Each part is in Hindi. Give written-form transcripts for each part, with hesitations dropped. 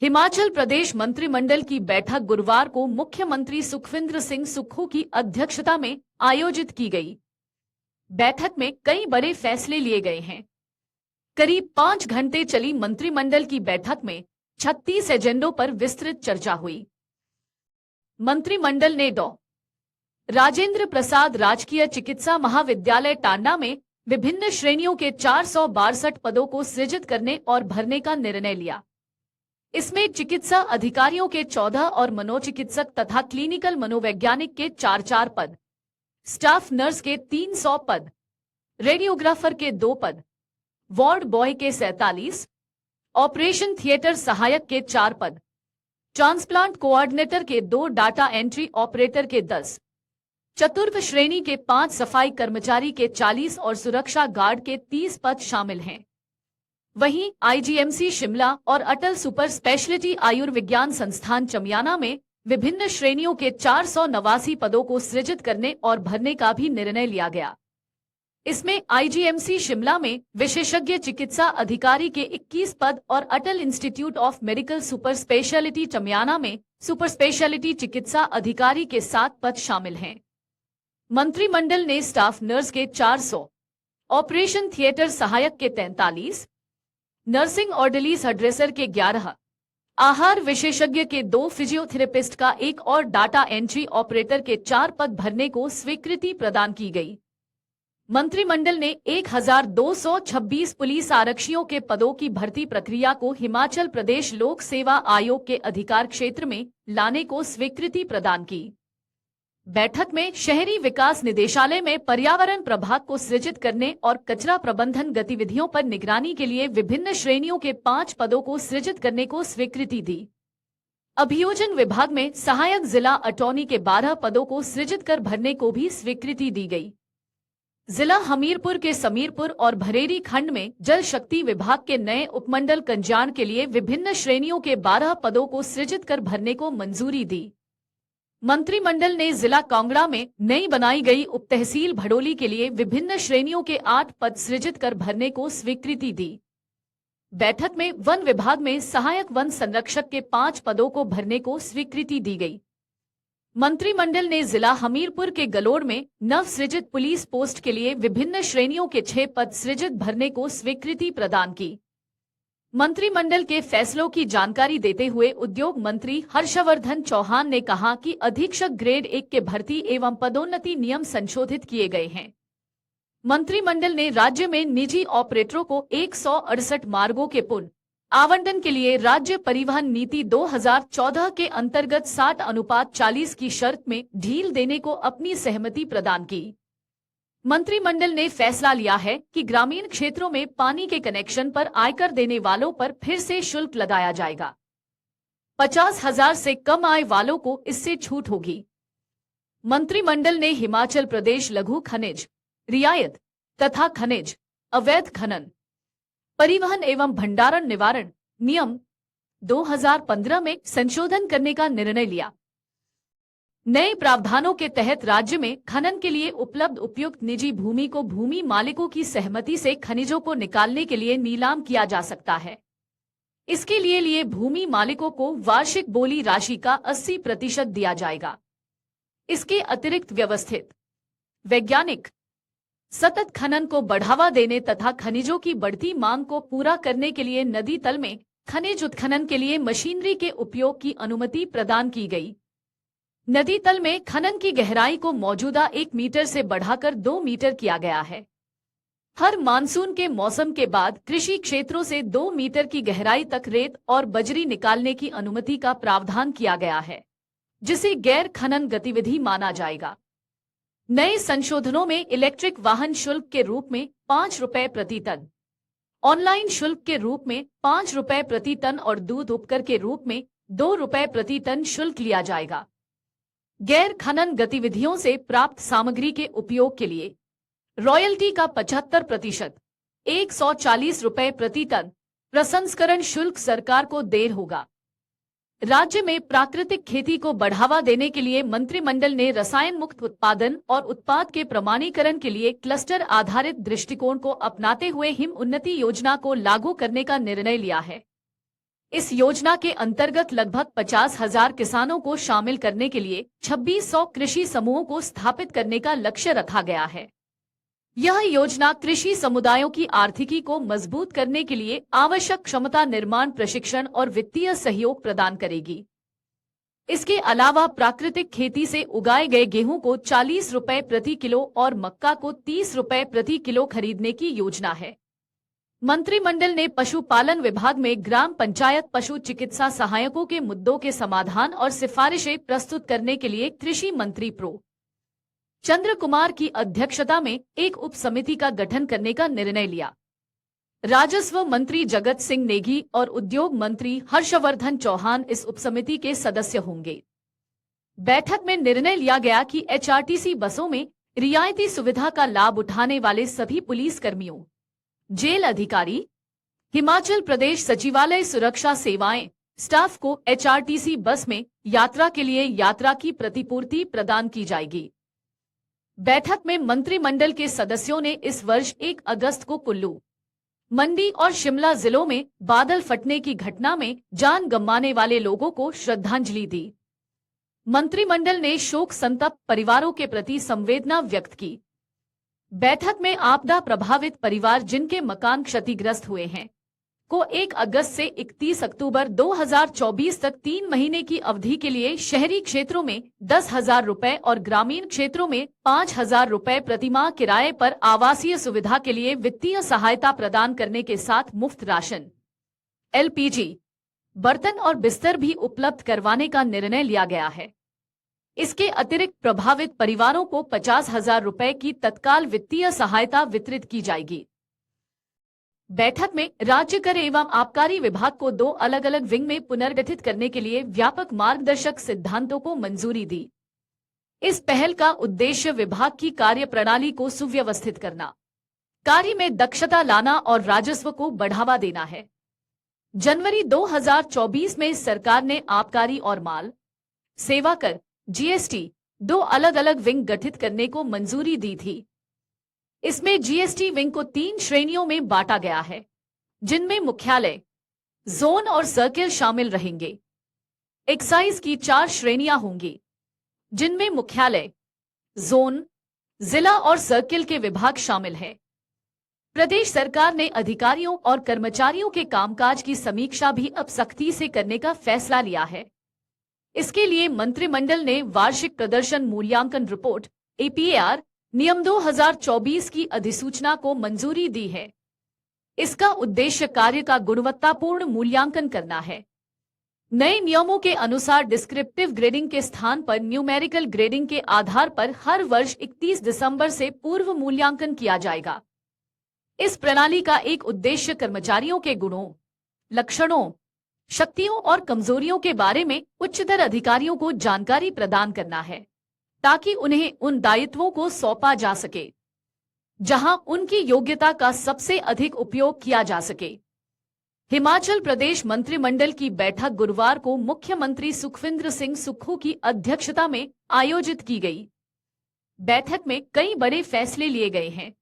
हिमाचल प्रदेश मंत्रिमंडल की बैठक गुरुवार को मुख्यमंत्री सुखविंदर सिंह सुक्खू की अध्यक्षता में आयोजित की गई। बैठक में कई बड़े फैसले लिए गए हैं। करीब 5 घंटे चली मंत्रिमंडल की बैठक में 36 एजेंडों पर विस्तृत चर्चा हुई। मंत्रिमंडल ने डॉ. राजेंद्र प्रसाद राजकीय चिकित्सा महाविद्यालय टांडा में विभिन्न श्रेणियों के 462 पदों को सृजित करने और भरने का निर्णय लिया। इसमें चिकित्सा अधिकारियों के 14 और मनोचिकित्सक तथा क्लिनिकल मनोवैज्ञानिक के 4-4 पद, स्टाफ नर्स के 300 पद, रेडियोग्राफर के 2 पद, वार्ड बॉय के 47, ऑपरेशन थिएटर सहायक के 4 पद, ट्रांसप्लांट कोऑर्डिनेटर के 2, डाटा एंट्री ऑपरेटर के 10, चतुर्थ श्रेणी के 5 सफाई कर्मचारी के 40 और सुरक्षा गार्ड के 30 पद शामिल हैं। वहीं आईजीएमसी शिमला और अटल सुपर स्पेशलिटी आयुर्विज्ञान संस्थान चमियाना में विभिन्न श्रेणियों के 489 पदों को सृजित करने और भरने का भी निर्णय लिया गया। इसमें आईजीएमसी शिमला में विशेषज्ञ चिकित्सा अधिकारी के 21 पद और Atal institute of medical super speciality Chamiyana में सुपर स्पेशलिटी चिकित्सा अधिकारी के 7 पद शामिल हैं। मंत्रिमंडल ने स्टाफ नर्स के 400, ऑपरेशन थिएटर सहायक के 43, नर्सिंग ऑर्डरलीज ड्रेसर के 11, आहार विशेषज्ञ के 2, फिजियोथेरेपिस्ट का 1 और डाटा एंट्री ऑपरेटर के 4 पद भरने को स्वीकृति प्रदान की गई। मंत्रिमंडल ने 1226 पुलिस आरक्षियों के पदों की भर्ती प्रक्रिया को हिमाचल प्रदेश लोक सेवा आयोग के अधिकार क्षेत्र में लाने को स्वीकृति प्रदान की। बैठक में शहरी विकास निदेशालय में पर्यावरण प्रभाग को सृजित करने और कचरा प्रबंधन गतिविधियों पर निगरानी के लिए विभिन्न श्रेणियों के 5 पदों को सृजित करने को स्वीकृति दी। अभियोजन विभाग में सहायक जिला अटॉर्नी के 12 पदों को सृजित कर भरने को भी स्वीकृति दी गई। जिला हमीरपुर के समीरपुर और भरेरी खंड में जल शक्ति विभाग के नए उपमंडल कंजाण के लिए विभिन्न श्रेणियों के 12 पदों को सृजित कर भरने को मंजूरी दी। मंत्रिमंडल ने जिला कांगड़ा में नई बनाई गई उप तहसील भड़ोली के लिए विभिन्न श्रेणियों के 8 पद सृजित कर भरने को स्वीकृति दी। बैठक में वन विभाग में सहायक वन संरक्षक के 5 पदों को भरने को स्वीकृति दी गई। मंत्रिमंडल ने जिला हमीरपुर के गलोड़ में नव सृजित पुलिस पोस्ट के लिए विभिन्न श्रेणियों के 6 पद सृजित भरने को स्वीकृति प्रदान की। मंत्रिमंडल के फैसलों की जानकारी देते हुए उद्योग मंत्री हर्षवर्धन चौहान ने कहा कि अधीक्षक ग्रेड 1 के भर्ती एवं पदोन्नति नियम संशोधित किए गए हैं। मंत्रिमंडल ने राज्य में निजी ऑपरेटरों को 168 मार्गों के पुनः आवंटन के लिए राज्य परिवहन नीति 2014 के अंतर्गत 60:40 की शर्त में ढील देने को अपनी सहमति प्रदान की। मंत्रिमंडल ने फैसला लिया है कि ग्रामीण क्षेत्रों में पानी के कनेक्शन पर आयकर देने वालों पर फिर से शुल्क लगाया जाएगा। 50,000 से कम आय वालों को इससे छूट होगी। मंत्रिमंडल ने हिमाचल प्रदेश लघु खनिज रियायत तथा खनिज अवैध खनन परिवहन एवं भंडारण निवारण नियम 2015 में संशोधन करने का निर्णय लिया। नए प्रावधानों के तहत राज्य में खनन के लिए उपलब्ध उपयुक्त निजी भूमि को भूमि मालिकों की सहमति से खनिजों को निकालने के लिए नीलाम किया जा सकता है। इसके लिए भूमि मालिकों को वार्षिक बोली राशि का 80% दिया जाएगा। इसके अतिरिक्त व्यवस्थित वैज्ञानिक सतत खनन को बढ़ावा देने तथा खनिजों की बढ़ती मांग को पूरा करने के लिए नदी तल में खनिज उत्खनन के लिए मशीनरी के उपयोग की अनुमति प्रदान की गई। नदी तल में खनन की गहराई को मौजूदा 1 मीटर से बढ़ाकर 2 मीटर किया गया है। हर मानसून के मौसम के बाद कृषि क्षेत्रों से 2 मीटर की गहराई तक रेत और बजरी निकालने की अनुमति का प्रावधान किया गया है, जिसे गैर खनन गतिविधि माना जाएगा। नए संशोधनों में इलेक्ट्रिक वाहन शुल्क के रूप में 5 रुपए प्रति टन, ऑनलाइन शुल्क के रूप में 5 रुपए प्रति टन और दूध उपकर के रूप में 2 रुपए प्रति टन शुल्क लिया जाएगा। गैर खनन गतिविधियों से प्राप्त सामग्री के उपयोग के लिए रॉयल्टी का 75% 140 रुपए प्रति टन प्रसंस्करण शुल्क सरकार को देय होगा। राज्य में प्राकृतिक खेती को बढ़ावा देने के लिए मंत्रिमंडल ने रसायन मुक्त उत्पादन और उत्पाद के प्रमाणीकरण के लिए क्लस्टर आधारित दृष्टिकोण को अपनाते हुए हिम उन्नति योजना को लागू करने का निर्णय लिया है। इस योजना के अंतर्गत लगभग 50,000 किसानों को शामिल करने के लिए 2600 कृषि समूहों को स्थापित करने का लक्ष्य रखा गया है। यह योजना कृषि समुदायों की आर्थिकी को मजबूत करने के लिए आवश्यक क्षमता निर्माण, प्रशिक्षण और वित्तीय सहयोग प्रदान करेगी। इसके अलावा प्राकृतिक खेती से उगाए गए गेहूं को 40 रुपए प्रति किलो और मक्का को 30 रुपए प्रति किलो खरीदने की योजना है। मंत्रिमंडल ने पशुपालन विभाग में ग्राम पंचायत पशु चिकित्सा सहायकों के मुद्दों के समाधान और सिफारिशें प्रस्तुत करने के लिए कृषि मंत्री प्रो चंद्र कुमार की अध्यक्षता में एक उप समिति का गठन करने का निर्णय लिया। राजस्व मंत्री जगत सिंह नेगी और उद्योग मंत्री हर्षवर्धन चौहान इस उपसमिति के सदस्य होंगे। बैठक में निर्णय लिया गया कि एचआरटीसी बसों में रियायती सुविधा का लाभ उठाने वाले सभी पुलिस कर्मियों, जेल अधिकारी, हिमाचल प्रदेश सचिवालय सुरक्षा सेवाएं स्टाफ को एचआरटीसी बस में यात्रा के लिए यात्रा की प्रतिपूर्ति प्रदान की जाएगी। बैठक में मंत्रिमंडल के सदस्यों ने इस वर्ष 1 अगस्त को कुल्लू, मंडी और शिमला जिलों में बादल फटने की घटना में जान गंवाने वाले लोगों को श्रद्धांजलि दी। मंत्रिमंडल ने शोक संतप्त परिवारों के प्रति संवेदना व्यक्त की। बैठक में आपदा प्रभावित परिवार जिनके मकान क्षतिग्रस्त हुए हैं को 1 अगस्त से 31 अक्टूबर 2024 तक 3 महीने की अवधि के लिए शहरी क्षेत्रों में 10,000 रुपए और ग्रामीण क्षेत्रों में 5,000 रुपए प्रतिमाह किराए पर आवासीय सुविधा के लिए वित्तीय सहायता प्रदान करने के साथ मुफ्त राशन, एलपीजी, बर्तन और बिस्तर भी उपलब्ध करवाने का निर्णय लिया गया है। इसके अतिरिक्त प्रभावित परिवारों को 50,000 रुपए की तत्काल वित्तीय सहायता वितरित की जाएगी। बैठक में राज्य कर एवं आबकारी विभाग को 2 अलग अलग विंग में पुनर्गठित करने के लिए व्यापक मार्गदर्शक सिद्धांतों को मंजूरी दी। इस पहल का उद्देश्य विभाग की कार्य प्रणाली को सुव्यवस्थित करना, कार्य में दक्षता लाना और राजस्व को बढ़ावा देना है। जनवरी 2024 में सरकार ने आबकारी और माल सेवा कर जीएसटी 2 अलग अलग विंग गठित करने को मंजूरी दी थी। इसमें जीएसटी विंग को 3 श्रेणियों में बांटा गया है, जिनमें मुख्यालय, जोन और सर्किल शामिल रहेंगे। एक्साइज की 4 श्रेणियां होंगी, जिनमें मुख्यालय, जोन, जिला और सर्किल के विभाग शामिल हैं। प्रदेश सरकार ने अधिकारियों और कर्मचारियों के कामकाज की समीक्षा भी अब सख्ती से करने का फैसला लिया है। इसके लिए मंत्रिमंडल ने वार्षिक प्रदर्शन मूल्यांकन रिपोर्ट एपीएआर नियम 2024 की अधिसूचना को मंजूरी दी है। इसका उद्देश्य कार्य का गुणवत्तापूर्ण मूल्यांकन करना है। नए नियमों के अनुसार डिस्क्रिप्टिव ग्रेडिंग के स्थान पर न्यूमेरिकल ग्रेडिंग के आधार पर हर वर्ष 31 दिसंबर से पूर्व मूल्यांकन किया जाएगा। इस प्रणाली का एक उद्देश्य कर्मचारियों के गुणों, लक्षणों, शक्तियों और कमजोरियों के बारे में उच्चतर अधिकारियों को जानकारी प्रदान करना है, ताकि उन्हें उन दायित्वों को सौंपा जा सके जहां उनकी योग्यता का सबसे अधिक उपयोग किया जा सके। हिमाचल प्रदेश मंत्रिमंडल की बैठक गुरुवार को मुख्यमंत्री सुखविंदर सिंह सुक्खू की अध्यक्षता में आयोजित की गई। बैठक में कई बड़े फैसले लिए गए हैं।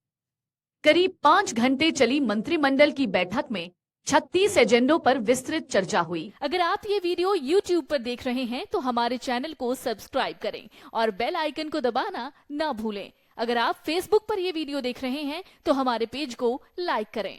करीब 5 घंटे चली मंत्रिमंडल की बैठक में 36 एजेंडों पर विस्तृत चर्चा हुई। अगर आप ये वीडियो YouTube पर देख रहे हैं तो हमारे चैनल को सब्सक्राइब करें और बेल आइकन को दबाना ना भूलें। अगर आप Facebook पर ये वीडियो देख रहे हैं तो हमारे पेज को लाइक करें।